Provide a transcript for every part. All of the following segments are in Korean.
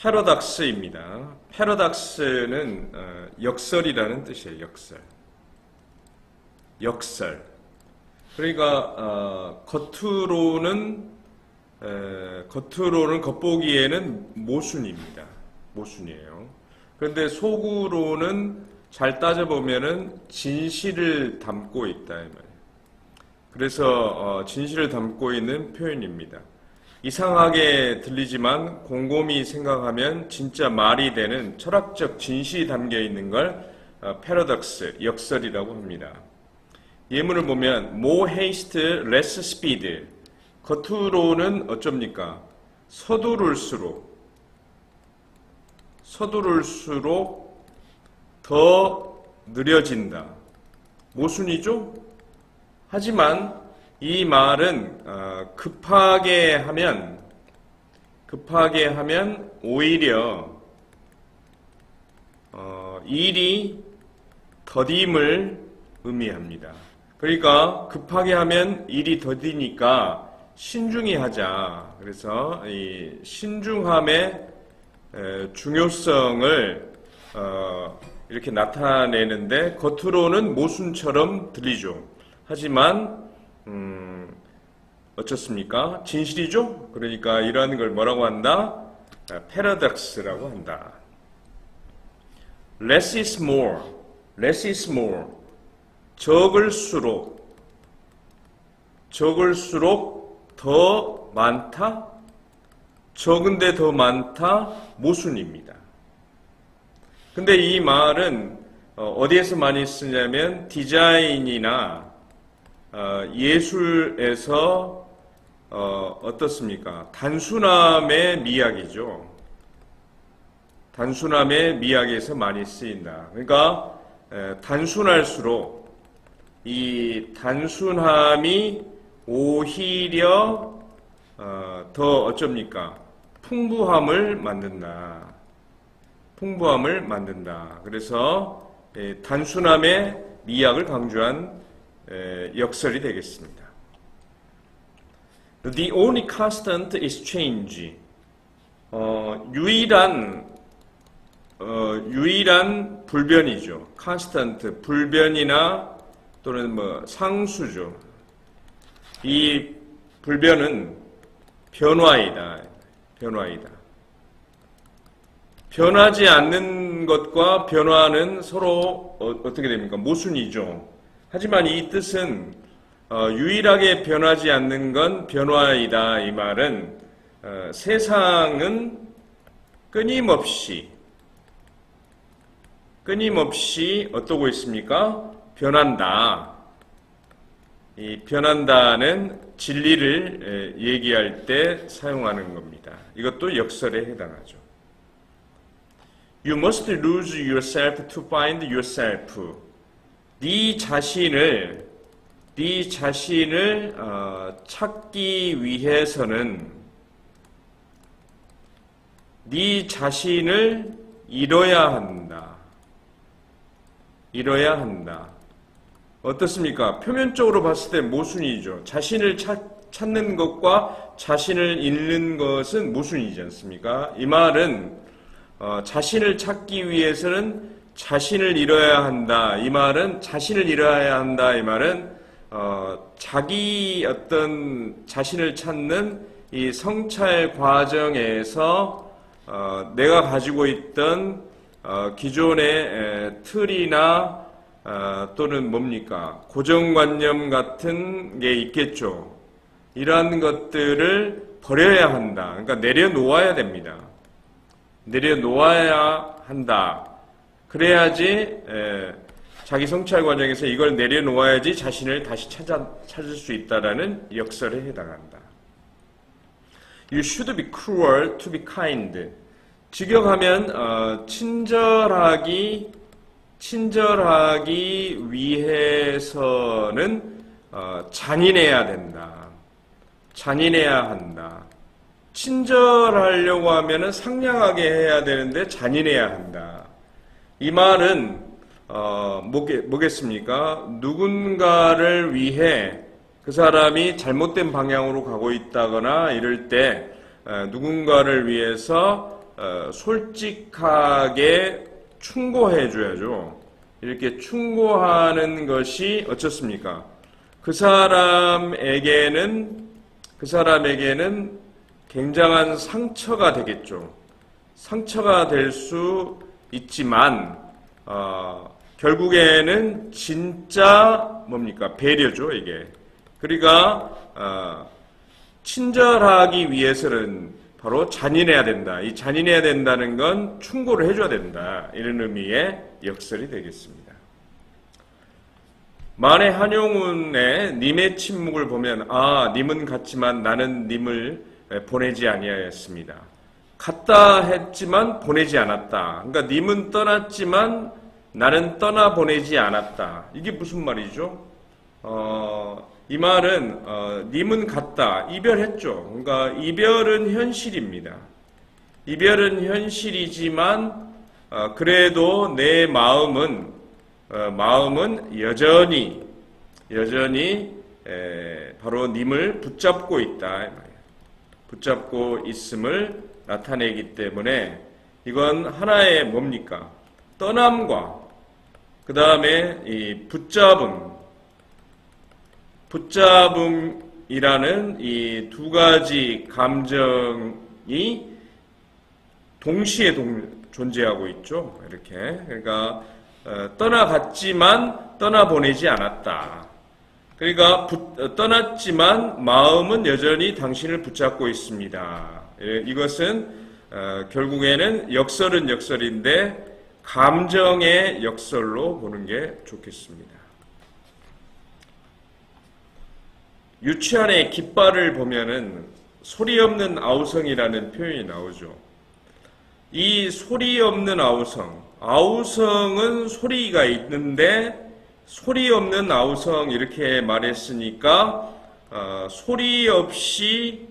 패러닥스입니다. 패러닥스는 역설이라는 뜻이에요. 역설. 그러니까 겉으로는 겉보기에는 모순입니다. 모순이에요. 그런데 속으로는 잘 따져보면은 진실을 담고 있다 이 말이에요. 그래서 진실을 담고 있는 표현입니다. 이상하게 들리지만 곰곰이 생각하면 진짜 말이 되는 철학적 진실이 담겨 있는 걸 패러독스, 역설이라고 합니다. 예문을 보면 more haste, less speed. 겉으로는 어쩝니까? 서두를수록 더 느려진다. 모순이죠? 하지만 이 말은 급하게 하면 오히려 일이 더딤을 의미합니다. 그러니까 급하게 하면 일이 더디니까 신중히 하자. 그래서 이 신중함의 중요성을 이렇게 나타내는데 겉으로는 모순처럼 들리죠. 하지만 어떻습니까? 진실이죠? 그러니까 이러한 걸 뭐라고 한다? 패러독스라고 한다. Less is more. Less is more. 적을수록 더 많다? 적은데 더 많다? 모순입니다. 근데 이 말은 어디에서 많이 쓰냐면 디자인이나 예술에서 어떻습니까? 단순함의 미학이죠. 단순함의 미학에서 많이 쓰인다. 그러니까 단순할수록 이 단순함이 오히려 더 어쩝니까? 풍부함을 만든다. 그래서 단순함의 미학을 강조한 역설이 되겠습니다. The only constant is change. 유일한 불변이죠. constant, 불변이나 또는 상수죠. 이 불변은 변화이다. 변하지 않는 것과 변화는 서로 어떻게 됩니까? 모순이죠. 하지만 이 뜻은 유일하게 변하지 않는 건 변화이다. 이 말은 세상은 끊임없이 어떠고 있습니까? 변한다. 이 변한다는 진리를 얘기할 때 사용하는 겁니다. 이것도 역설에 해당하죠. You must lose yourself to find yourself. 네 자신을 찾기 위해서는 네 자신을 잃어야 한다. 어떻습니까? 표면적으로 봤을 때 모순이죠. 자신을 찾는 것과 자신을 잃는 것은 모순이지 않습니까? 이 말은 자신을 찾기 위해서는 자신을 잃어야 한다. 이 말은 자신을 잃어야 한다. 이 말은 자기 어떤 자신을 찾는 이 성찰 과정에서 내가 가지고 있던 기존의 틀이나 또는 뭡니까? 고정관념 같은 게 있겠죠. 이러한 것들을 버려야 한다. 그러니까 내려놓아야 됩니다. 내려놓아야 한다. 그래야지 자기 성찰 과정에서 이걸 내려놓아야지 자신을 다시 찾을 수 있다라는 역설에 해당한다. You should be cruel to be kind. 직역하면 친절하기 위해서는 잔인해야 된다. 잔인해야 한다. 친절하려고 하면은 상냥하게 해야 되는데 잔인해야 한다. 이 말은 뭐겠습니까? 누군가를 위해 그 사람이 잘못된 방향으로 가고 있다거나 이럴 때 누군가를 위해서 솔직하게 충고해 줘야죠. 이렇게 충고하는 것이 어떻습니까? 그 사람에게는 굉장한 상처가 되겠죠. 상처가 될 수 있지만 결국에는 진짜 뭡니까? 배려죠, 이게. 그러니까 친절하기 위해서는 바로 잔인해야 된다. 이 잔인해야 된다는 건 충고를 해줘야 된다. 이런 의미의 역설이 되겠습니다. 만해 한용운의 님의 침묵을 보면 님은 갔지만 나는 님을 보내지 아니하였습니다. 갔다 했지만 보내지 않았다. 그러니까 님은 떠났지만 나는 떠나 보내지 않았다. 이게 무슨 말이죠? 이 말은 님은 갔다. 이별했죠. 그러니까 이별은 현실입니다. 이별은 현실이지만 그래도 내 마음은 여전히 바로 님을 붙잡고 있다. 붙잡고 있음을 나타내기 때문에 이건 하나의 뭡니까? 떠남과 그 다음에 이 붙잡음이라는 이 두 가지 감정이 동시에 존재하고 있죠. 이렇게. 그러니까 떠나갔지만 떠나보내지 않았다. 그러니까 떠났지만 마음은 여전히 당신을 붙잡고 있습니다. 이것은 결국에는 역설은 역설인데 감정의 역설로 보는 게 좋겠습니다. 유치원의 깃발을 보면은 소리 없는 아우성이라는 표현이 나오죠. 이 소리 없는 아우성은 소리가 있는데 소리 없는 아우성 이렇게 말했으니까 소리 없이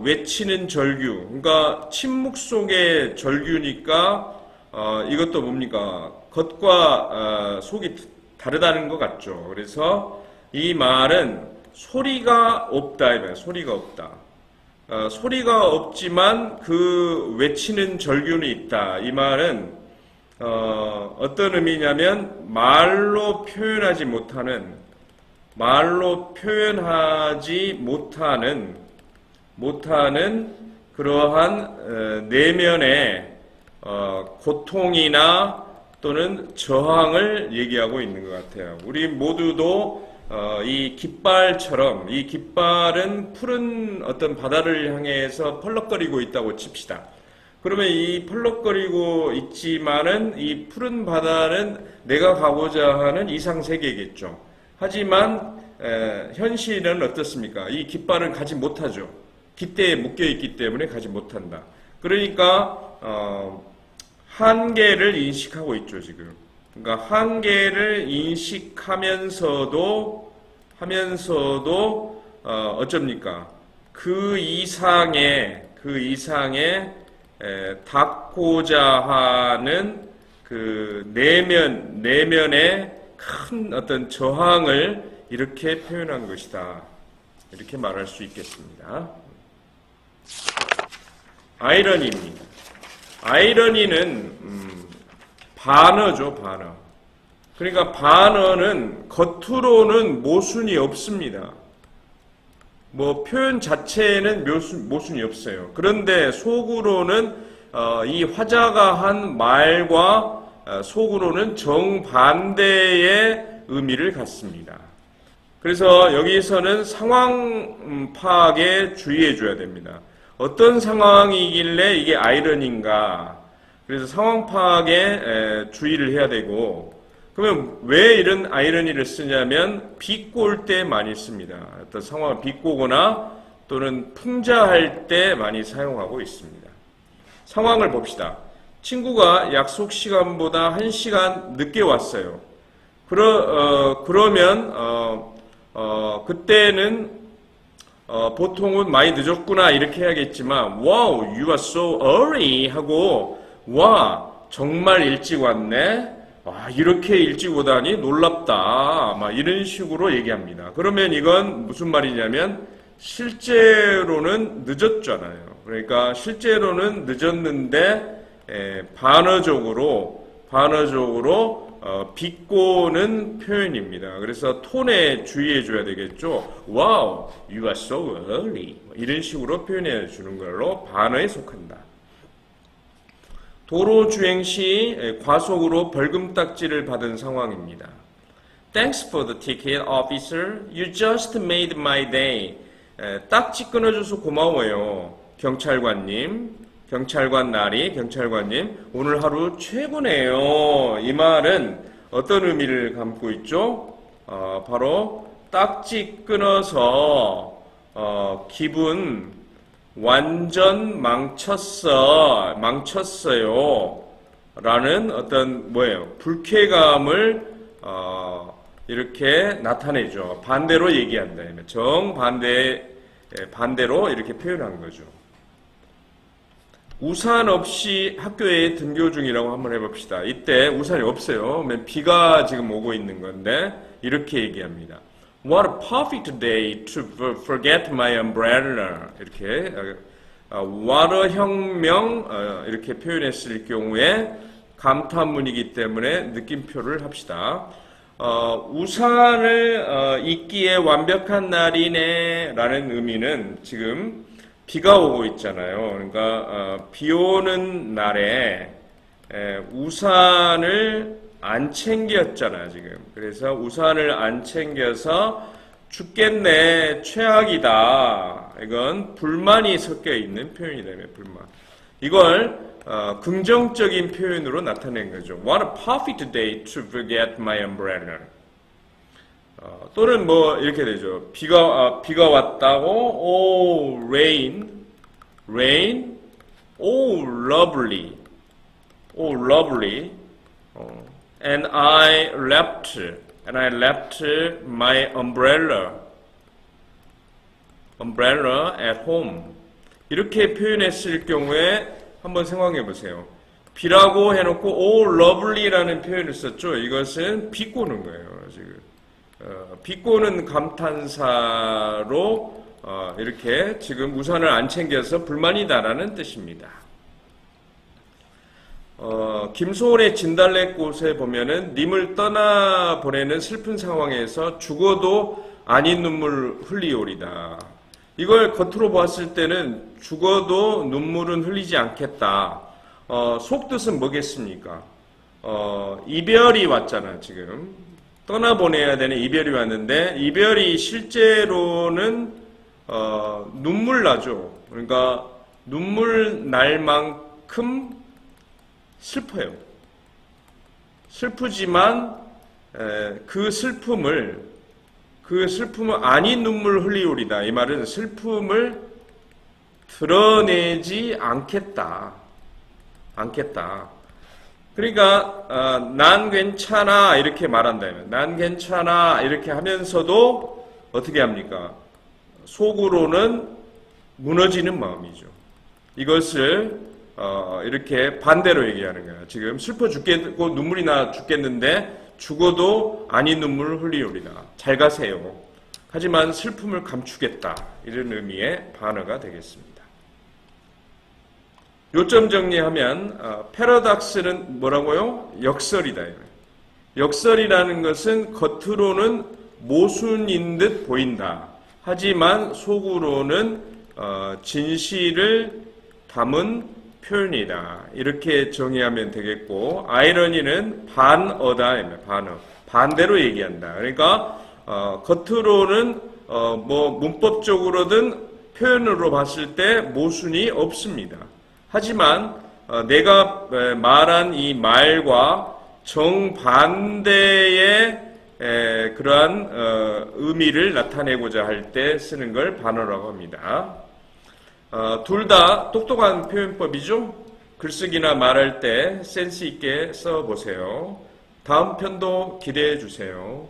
외치는 절규, 그러니까 침묵 속의 절규니까 이것도 뭡니까? 겉과 속이 다르다는 것 같죠. 그래서 이 말은 소리가 없다. 이 말이에요. 소리가 없다. 소리가 없지만 그 외치는 절규는 있다. 이 말은 어떤 의미냐면 말로 표현하지 못하는 그러한 내면의 고통이나 또는 저항을 얘기하고 있는 것 같아요. 우리 모두도 이 깃발처럼 이 깃발은 푸른 어떤 바다를 향해서 펄럭거리고 있다고 칩시다. 그러면 이 펄럭거리고 있지만은 이 푸른 바다는 내가 가고자 하는 이상세계겠죠. 하지만 현실은 어떻습니까? 이 깃발은 가지 못하죠. 깃대에 묶여있기 때문에 가지 못한다. 그러니까 한계를 인식하고 있죠, 지금. 그러니까 한계를 인식하면서도 어쩝니까? 그 이상의 닿고자 하는 그 내면의 큰 어떤 저항을 이렇게 표현한 것이다. 이렇게 말할 수 있겠습니다. 아이러니입니다. 아이러니는 반어죠, 반어. 그러니까 반어는 겉으로는 모순이 없습니다. 뭐 표현 자체에는 모순이 없어요. 그런데 속으로는 이 화자가 한 말과 속으로는 정반대의 의미를 갖습니다. 그래서 여기서는 상황 파악에 주의해 줘야 됩니다. 어떤 상황이길래 이게 아이러니인가? 그래서 상황 파악에 주의를 해야 되고, 그러면 왜 이런 아이러니를 쓰냐면 비꼬을 때 많이 씁니다. 어떤 상황을 비꼬거나 또는 풍자할 때 많이 사용하고 있습니다. 상황을 봅시다. 친구가 약속 시간보다 1시간 늦게 왔어요. 그러면 그때는 보통은 많이 늦었구나 이렇게 해야겠지만 wow, you are so early 하고 와, 정말 일찍 왔네. 와, 이렇게 일찍 오다니 놀랍다. 막 이런 식으로 얘기합니다. 그러면 이건 무슨 말이냐면 실제로는 늦었잖아요. 그러니까 실제로는 늦었는데 반어적으로 비꼬는 표현입니다. 그래서 톤에 주의해 줘야 되겠죠. Wow, you are so early. 이런 식으로 표현해 주는 걸로 반어에 속한다. 도로 주행 시 과속으로 벌금 딱지를 받은 상황입니다. Thanks for the ticket, officer. You just made my day. 딱지 끊어줘서 고마워요. 경찰관님, 경찰관님, 오늘 하루 최고네요. 이 말은 어떤 의미를 담고 있죠? 바로 딱지 끊어서 기분 완전 망쳤어요. 라는 어떤 불쾌감을 이렇게 나타내죠. 반대로 얘기한다. 반대로 이렇게 표현한 거죠. 우산 없이 학교에 등교 중이라고 한번 해봅시다. 이때 우산이 없어요. 비가 지금 오고 있는 건데 이렇게 얘기합니다. What a perfect day to forget my umbrella. 이렇게 와러 혁명 이렇게 표현했을 경우에 감탄문이기 때문에 느낌표를 합시다. 우산을 잊기에 완벽한 날이네 라는 의미는 지금 비가 오고 있잖아요. 그러니까 비 오는 날에 우산을 안 챙겼잖아 지금. 그래서 우산을 안 챙겨서 죽겠네, 최악이다. 이건 불만이 섞여 있는 표현이다. 불만. 이걸 긍정적인 표현으로 나타낸 거죠. What a perfect day to forget my umbrella. 또는 이렇게 되죠. 비가 왔다고. Oh, rain. Oh, lovely. And I left my umbrella at home. 이렇게 표현했을 경우에 한번 생각해 보세요. 비라고 해놓고 oh, lovely라는 표현을 썼죠. 이것은 비꼬는 거예요. 지금 비꼬는 감탄사로 이렇게 지금 우산을 안 챙겨서 불만이다라는 뜻입니다. 김소원의 진달래꽃에 보면은 님을 떠나보내는 슬픈 상황에서 죽어도 아닌 눈물 흘리오리다. 이걸 겉으로 봤을 때는 죽어도 눈물은 흘리지 않겠다. 속뜻은 뭐겠습니까? 이별이 왔잖아 지금. 떠나보내야 되는 이별이 왔는데 이별이 실제로는 눈물 나죠. 그러니까 눈물 날 만큼 슬퍼요. 슬프지만 그 슬픔을 아닌 눈물 흘리오리다. 이 말은 슬픔을 드러내지 않겠다. 그러니까 난 괜찮아 이렇게 말한다면 난 괜찮아 이렇게 하면서도 어떻게 합니까? 속으로는 무너지는 마음이죠. 이것을 이렇게 반대로 얘기하는 거예요. 지금 슬퍼 죽겠고 눈물이 나 죽겠는데 죽어도 아닌 눈물을 흘리오리다. 잘 가세요. 하지만 슬픔을 감추겠다. 이런 의미의 반어가 되겠습니다. 요점 정리하면 패러닥스는 뭐라고요? 역설이다. 역설이라는 것은 겉으로는 모순인 듯 보인다. 하지만 속으로는 진실을 담은 표현이다. 이렇게 정의하면 되겠고 아이러니는 반어다. 반대로 얘기한다. 그러니까 겉으로는 문법적으로든 표현으로 봤을 때 모순이 없습니다. 하지만 내가 말한 이 말과 정반대의 그러한 의미를 나타내고자 할 때 쓰는 걸 반어라고 합니다. 둘 다 똑똑한 표현법이죠. 글쓰기나 말할 때 센스 있게 써보세요. 다음 편도 기대해 주세요.